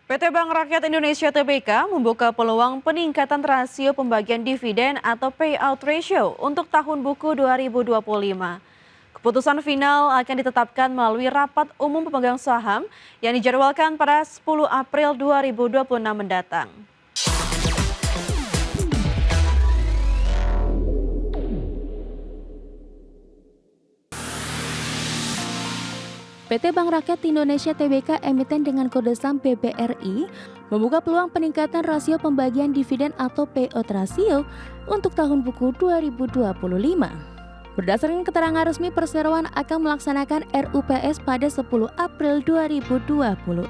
PT Bank Rakyat Indonesia (TBK) membuka peluang peningkatan rasio pembagian dividen atau payout ratio untuk tahun buku 2025. Keputusan final akan ditetapkan melalui rapat umum pemegang saham yang dijadwalkan pada 10 April 2026 mendatang. PT Bank Rakyat Indonesia (TBK) emiten dengan kode saham BBRI membuka peluang peningkatan rasio pembagian dividen atau payout ratio untuk tahun buku 2025. Berdasarkan keterangan resmi, perseroan akan melaksanakan RUPS pada 10 April 2026.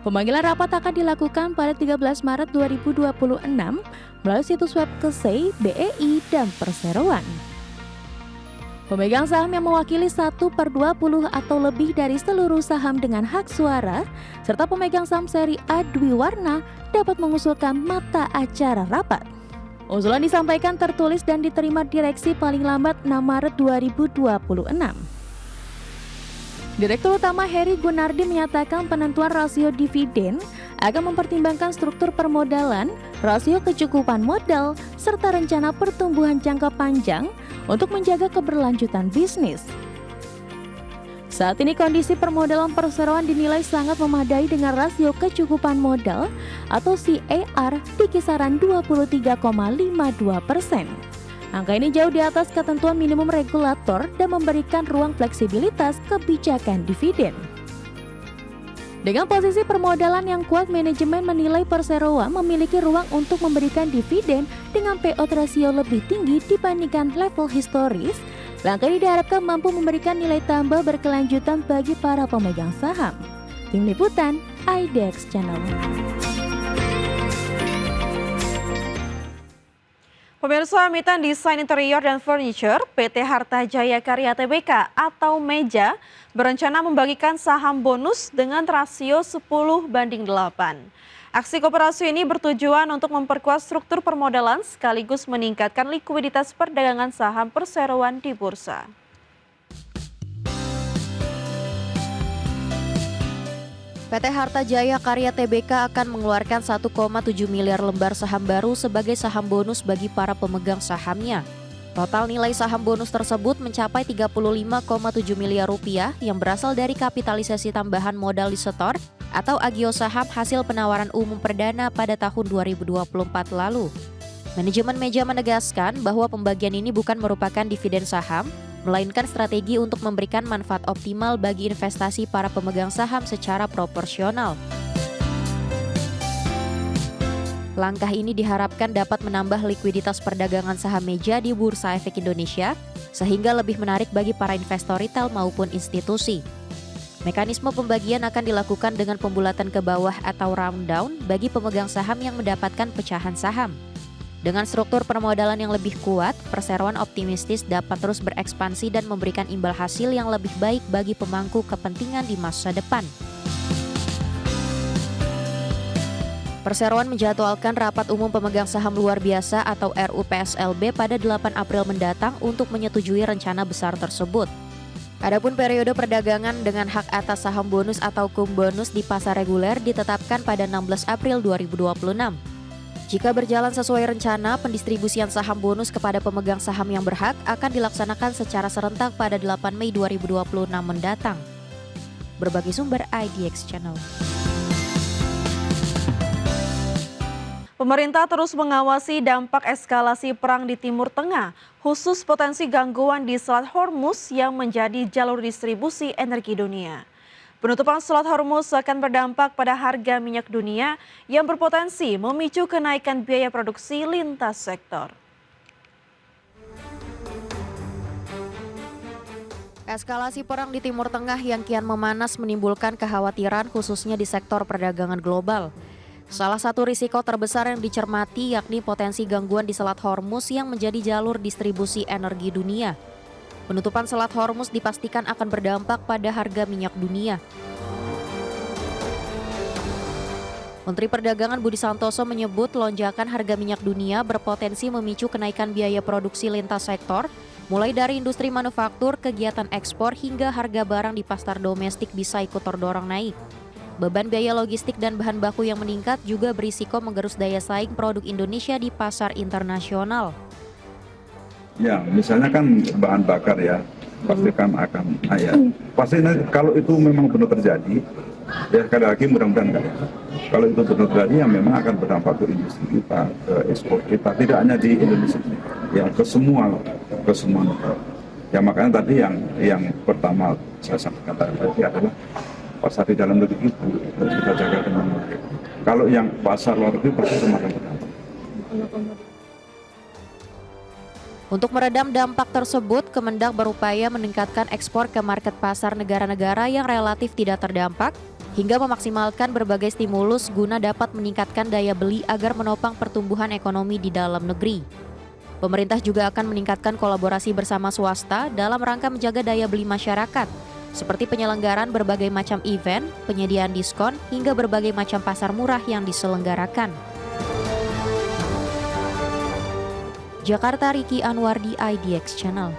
Pemanggilan rapat akan dilakukan pada 13 Maret 2026 melalui situs web KSEI, BEI, dan perseroan. Pemegang saham yang mewakili 1/20 atau lebih dari seluruh saham dengan hak suara, serta pemegang saham seri A Dwiwarna dapat mengusulkan mata acara rapat. Usulan disampaikan tertulis dan diterima direksi paling lambat 6 Maret 2026. Direktur Utama Heri Gunardi menyatakan penentuan rasio dividen akan mempertimbangkan struktur permodalan, rasio kecukupan modal, serta rencana pertumbuhan jangka panjang untuk menjaga keberlanjutan bisnis. Saat ini kondisi permodalan perseroan dinilai sangat memadai dengan rasio kecukupan modal atau CAR di kisaran 23,52%. Angka ini jauh di atas ketentuan minimum regulator dan memberikan ruang fleksibilitas kebijakan dividen. Dengan posisi permodalan yang kuat, manajemen menilai perseroan memiliki ruang untuk memberikan dividen dengan payout ratio lebih tinggi dibandingkan level historis. Langkah ini diharapkan mampu memberikan nilai tambah berkelanjutan bagi para pemegang saham. Tim Liputan, IDX Channel. Pemirsa, emiten desain interior dan furniture PT Harta Jaya Karya TBK atau Meja berencana membagikan saham bonus dengan rasio 10:8. Aksi koperasi ini bertujuan untuk memperkuat struktur permodalan sekaligus meningkatkan likuiditas perdagangan saham perseroan di bursa. PT Harta Jaya Karya TBK akan mengeluarkan 1,7 miliar lembar saham baru sebagai saham bonus bagi para pemegang sahamnya. Total nilai saham bonus tersebut mencapai 35,7 miliar rupiah yang berasal dari kapitalisasi tambahan modal di setor atau agio saham hasil penawaran umum perdana pada tahun 2024 lalu. Manajemen Meja menegaskan bahwa pembagian ini bukan merupakan dividen saham, melainkan strategi untuk memberikan manfaat optimal bagi investasi para pemegang saham secara proporsional. Langkah ini diharapkan dapat menambah likuiditas perdagangan saham Meja di Bursa Efek Indonesia, sehingga lebih menarik bagi para investor retail maupun institusi. Mekanisme pembagian akan dilakukan dengan pembulatan ke bawah atau round down bagi pemegang saham yang mendapatkan pecahan saham. Dengan struktur permodalan yang lebih kuat, perseroan optimistis dapat terus berekspansi dan memberikan imbal hasil yang lebih baik bagi pemangku kepentingan di masa depan. Perseroan menjadwalkan rapat umum pemegang saham luar biasa atau RUPSLB pada 8 April mendatang untuk menyetujui rencana besar tersebut. Adapun periode perdagangan dengan hak atas saham bonus atau cum bonus di pasar reguler ditetapkan pada 16 April 2026. Jika berjalan sesuai rencana, pendistribusian saham bonus kepada pemegang saham yang berhak akan dilaksanakan secara serentak pada 8 Mei 2026 mendatang. Berbagi sumber IDX Channel. Pemerintah terus mengawasi dampak eskalasi perang di Timur Tengah, khusus potensi gangguan di Selat Hormuz yang menjadi jalur distribusi energi dunia. Penutupan Selat Hormuz akan berdampak pada harga minyak dunia yang berpotensi memicu kenaikan biaya produksi lintas sektor. Eskalasi perang di Timur Tengah yang kian memanas menimbulkan kekhawatiran khususnya di sektor perdagangan global. Salah satu risiko terbesar yang dicermati yakni potensi gangguan di Selat Hormuz yang menjadi jalur distribusi energi dunia. Penutupan Selat Hormuz dipastikan akan berdampak pada harga minyak dunia. Menteri Perdagangan Budi Santoso menyebut lonjakan harga minyak dunia berpotensi memicu kenaikan biaya produksi lintas sektor, mulai dari industri manufaktur, kegiatan ekspor, hingga harga barang di pasar domestik bisa ikut terdorong naik. Beban biaya logistik dan bahan baku yang meningkat juga berisiko menggerus daya saing produk Indonesia di pasar internasional. Ya, misalnya kan bahan bakar ya, pasti kan akan pasti kalau itu memang benar terjadi, ya sekali lagi mudah-mudahan enggak. Kalau itu benar terjadi, ya memang akan berdampak ke industri kita, ke ekspor kita, tidak hanya di Indonesia, ya ke semua negara. Ya makanya tadi yang pertama saya sampaikan tadi adalah pasar di dalam negeri itu harus kita jaga dengan baik. Kalau yang pasar luar negeri pasti semakin berdampak. Untuk meredam dampak tersebut, Kemendak berupaya meningkatkan ekspor ke market pasar negara-negara yang relatif tidak terdampak, hingga memaksimalkan berbagai stimulus guna dapat meningkatkan daya beli agar menopang pertumbuhan ekonomi di dalam negeri. Pemerintah juga akan meningkatkan kolaborasi bersama swasta dalam rangka menjaga daya beli masyarakat, seperti penyelenggaraan berbagai macam event, penyediaan diskon, hingga berbagai macam pasar murah yang diselenggarakan. Jakarta, Riki Anwar di IDX Channel.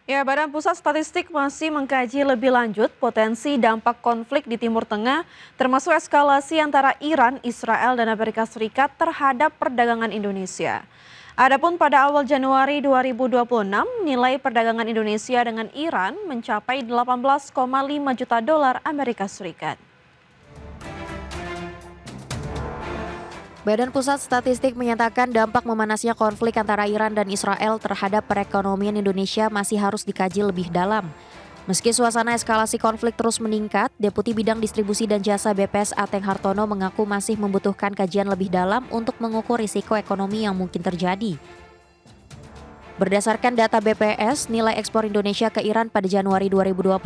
Ya, Badan Pusat Statistik masih mengkaji lebih lanjut potensi dampak konflik di Timur Tengah, termasuk eskalasi antara Iran, Israel, dan Amerika Serikat terhadap perdagangan Indonesia. Adapun pada awal Januari 2026, nilai perdagangan Indonesia dengan Iran mencapai 18,5 juta dolar Amerika Serikat. Badan Pusat Statistik menyatakan dampak memanasnya konflik antara Iran dan Israel terhadap perekonomian Indonesia masih harus dikaji lebih dalam. Meski suasana eskalasi konflik terus meningkat, Deputi Bidang Distribusi dan Jasa BPS Ateng Hartono mengaku masih membutuhkan kajian lebih dalam untuk mengukur risiko ekonomi yang mungkin terjadi. Berdasarkan data BPS, nilai ekspor Indonesia ke Iran pada Januari 2026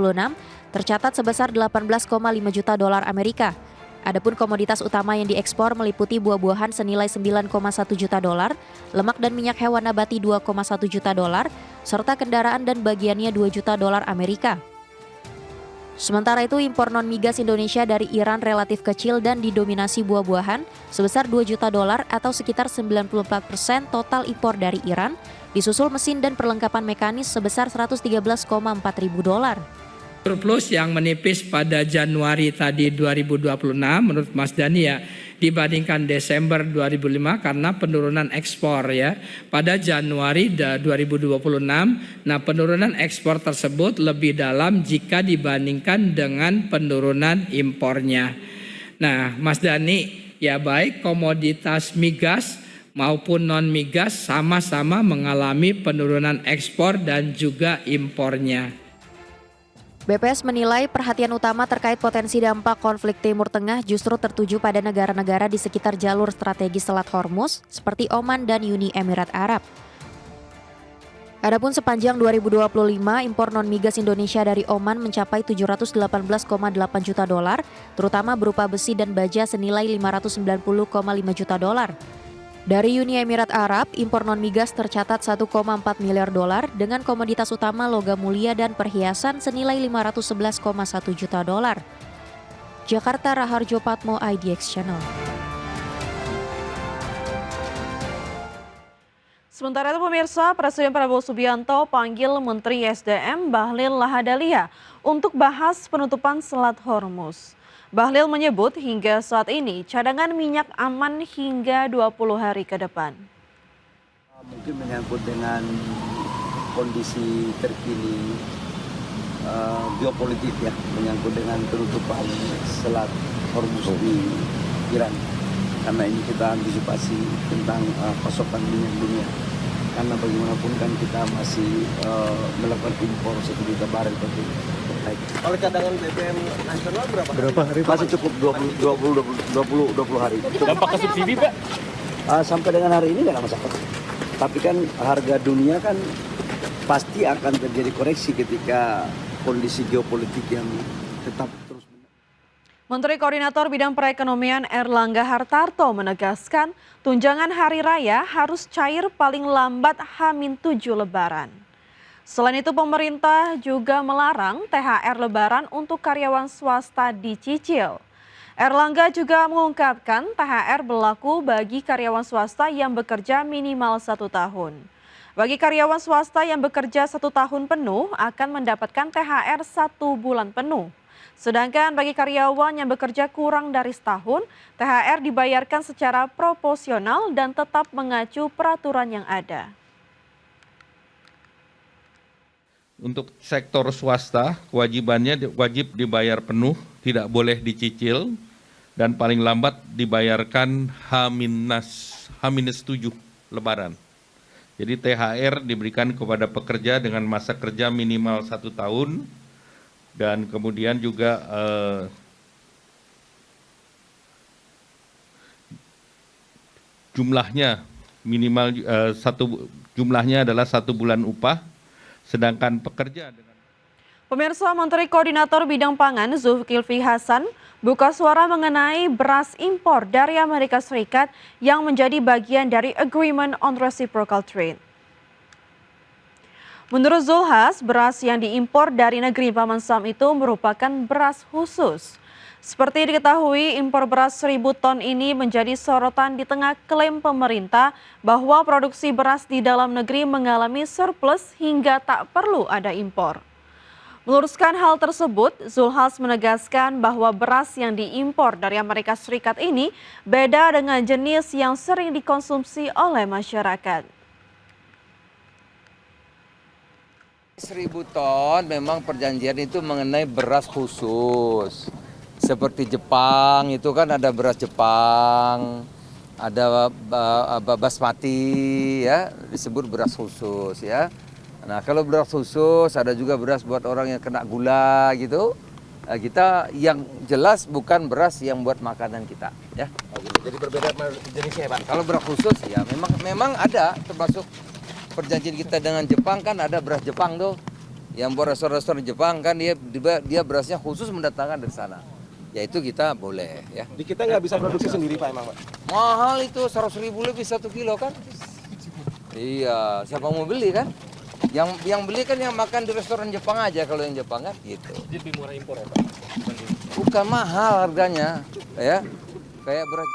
tercatat sebesar 18,5 juta dolar Amerika. Adapun komoditas utama yang diekspor meliputi buah-buahan senilai 9,1 juta dolar, lemak dan minyak hewan nabati 2,1 juta dolar, serta kendaraan dan bagiannya 2 juta dolar Amerika. Sementara itu, impor non-migas Indonesia dari Iran relatif kecil dan didominasi buah-buahan sebesar 2 juta dolar atau sekitar 94% total impor dari Iran, disusul mesin dan perlengkapan mekanis sebesar 113,4 ribu dolar. Surplus yang menipis pada Januari tadi 2026 menurut Mas Dhani ya dibandingkan Desember 2005 karena penurunan ekspor ya. Pada Januari 2026, nah penurunan ekspor tersebut lebih dalam jika dibandingkan dengan penurunan impornya. Nah, Mas Dhani, ya baik komoditas migas maupun non-migas sama-sama mengalami penurunan ekspor dan juga impornya. BPS menilai perhatian utama terkait potensi dampak konflik Timur Tengah justru tertuju pada negara-negara di sekitar jalur strategis Selat Hormuz seperti Oman dan Uni Emirat Arab. Adapun sepanjang 2025, impor non-migas Indonesia dari Oman mencapai 718,8 juta dolar, terutama berupa besi dan baja senilai 590,5 juta dolar. Dari Uni Emirat Arab, impor non-migas tercatat 1,4 miliar dolar dengan komoditas utama logam mulia dan perhiasan senilai 511,1 juta dolar. Jakarta, Raharjo Patmo, IDX Channel. Sementara itu pemirsa, Presiden Prabowo Subianto panggil Menteri SDM Bahlil Lahadalia untuk bahas penutupan Selat Hormuz. Bahlil menyebut hingga saat ini cadangan minyak aman hingga 20 hari ke depan. Mungkin menyangkut dengan kondisi terkini geopolitik ya, menyangkut dengan penutupan Selat Hormuz di Iran. Karena ini kita antisipasi tentang pasokan minyak dunia. Karena bagaimanapun kan kita masih melakukan impor 1 juta barel per hari. Kalau cadangan BBM nasional berapa hari? Masih cukup 20 hari. Dampak ke subsidi, Pak? Sampai dengan hari ini nggak ada masalah. Tapi kan harga dunia kan pasti akan terjadi koreksi ketika kondisi geopolitik yang tetap terus. Menteri Koordinator Bidang Perekonomian Erlangga Hartarto menegaskan tunjangan hari raya harus cair paling lambat H-7 Lebaran. Selain itu pemerintah juga melarang THR Lebaran untuk karyawan swasta dicicil. Erlangga juga mengungkapkan THR berlaku bagi karyawan swasta yang bekerja minimal 1 tahun. Bagi karyawan swasta yang bekerja 1 tahun penuh akan mendapatkan THR 1 bulan penuh. Sedangkan bagi karyawan yang bekerja kurang dari setahun, THR dibayarkan secara proporsional dan tetap mengacu peraturan yang ada. Untuk sektor swasta, kewajibannya wajib dibayar penuh, tidak boleh dicicil, dan paling lambat dibayarkan H-7 Lebaran. Jadi THR diberikan kepada pekerja dengan masa kerja minimal 1 tahun, dan kemudian juga jumlahnya minimal jumlahnya adalah 1 bulan upah, sedangkan pekerja dengan Pemirsa, Menteri Koordinator Bidang Pangan Zulkifli Hasan buka suara mengenai beras impor dari Amerika Serikat yang menjadi bagian dari Agreement on Reciprocal Trade. Menurut Zulhas, beras yang diimpor dari negeri Paman Sam itu merupakan beras khusus. Seperti diketahui, impor beras 1.000 ton ini menjadi sorotan di tengah klaim pemerintah bahwa produksi beras di dalam negeri mengalami surplus hingga tak perlu ada impor. Meluruskan hal tersebut, Zulhas menegaskan bahwa beras yang diimpor dari Amerika Serikat ini beda dengan jenis yang sering dikonsumsi oleh masyarakat. 1.000 ton memang perjanjian itu mengenai beras khusus. Seperti Jepang itu kan ada beras Jepang, ada basmati ya, disebut beras khusus ya. Nah, kalau beras khusus ada juga beras buat orang yang kena gula gitu. Nah, kita yang jelas bukan beras yang buat makanan kita ya. Jadi berbeda jenisnya ya, Pak? Kalau beras khusus ya memang ada, termasuk perjanjian kita dengan Jepang kan ada beras Jepang tuh. Yang buat restoran-restoran Jepang kan dia berasnya khusus mendatangkan dari sana. Ya itu kita boleh ya. Di kita nggak bisa produksi sendiri, Pak, emang, Pak? Mahal itu 100.000 lebih 1 kilo kan. Iya, siapa mau beli kan? Yang beli kan yang makan di restoran Jepang aja kalau yang Jepang kan gitu. Jadi lebih murah impor ya, Pak? Bukan mahal harganya ya. Kayak beras